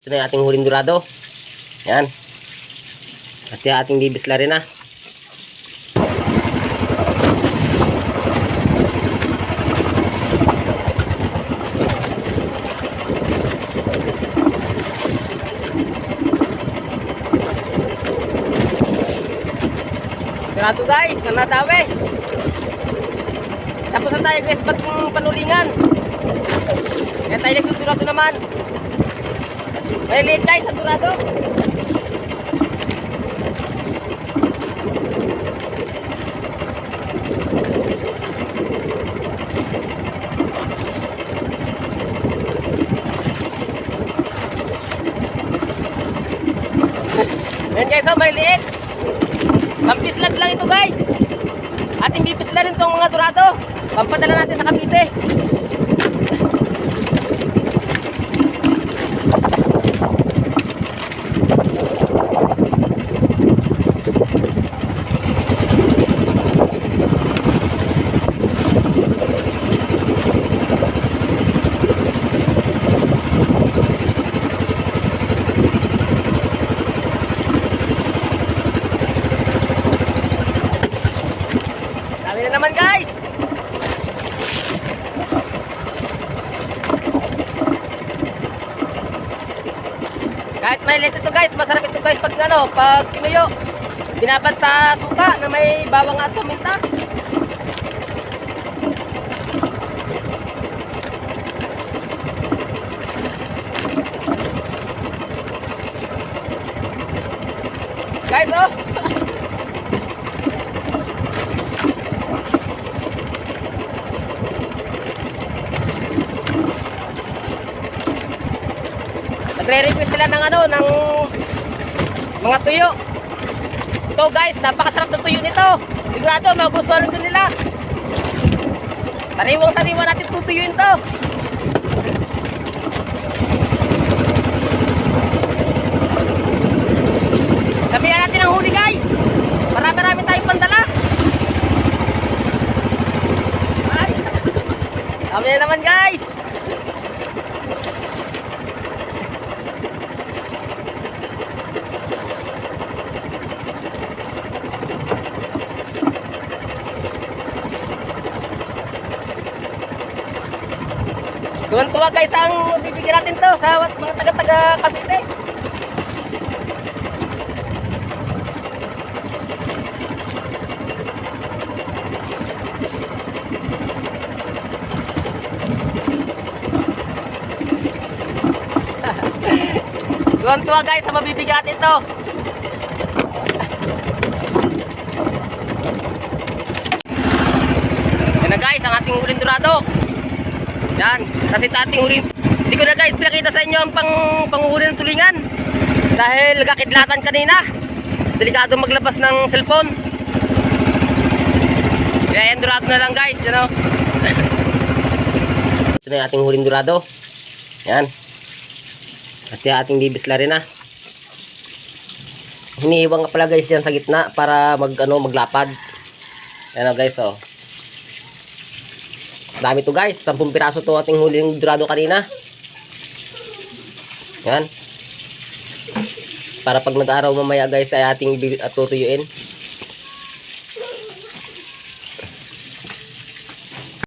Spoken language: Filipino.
Ito na yung ating huling dorado. Yan. At yung ating bibisla rin na. Dorado guys, sana dawe. Tapos na tayo guys pag panulingan. Kaya tayo nagdudurado naman. Maliliit guys ang dorado. Ayan guys, oh, maliliit. Pampislat lang ito guys. Ating bipisla rin itong mga dorado. Pampadala natin sa Cavite. Dami na naman guys. Kahit maliit ito guys, masarap ito guys pag ano, pag pinuyo. Binabad sa suka na may bawang at paminta. Guys, oh. Nagre-request sila ng ano, ng mga tuyo. Ito guys, napakasarap ng tuyo nito. Sigurado, magustuhan ito nila. Sariwang-sariwa natin tutuyuin to. Sabihan natin ang huli guys. Marami tayong pandala. Ay, dami na naman guys. Tuwan-tuwa guys ang bibigyan natin to sa mga taga-taga Cavite. Tuwan-tuwa guys sa mabibigyan natin to. Yan na guys ang ating huling dorado. Yan, kasi ating huling. Hindi ko na guys pinakita sa inyo ang panguhuli ng tulingan. Dahil kakidlatan kanina. Delikado maglabas ng cellphone. Kaya yan dorado na lang guys, you know. Ito na yung ating huling dorado. Yan. At yung ating bibisla rin na. Hinihiwang nga pala guys yan sa gitna para maglapad. Yan o guys oh. Dami to guys, 10 piraso to ating huling dorado kanina. Yan. Para pag nag-araw mamaya guys ay ating tutuyuin.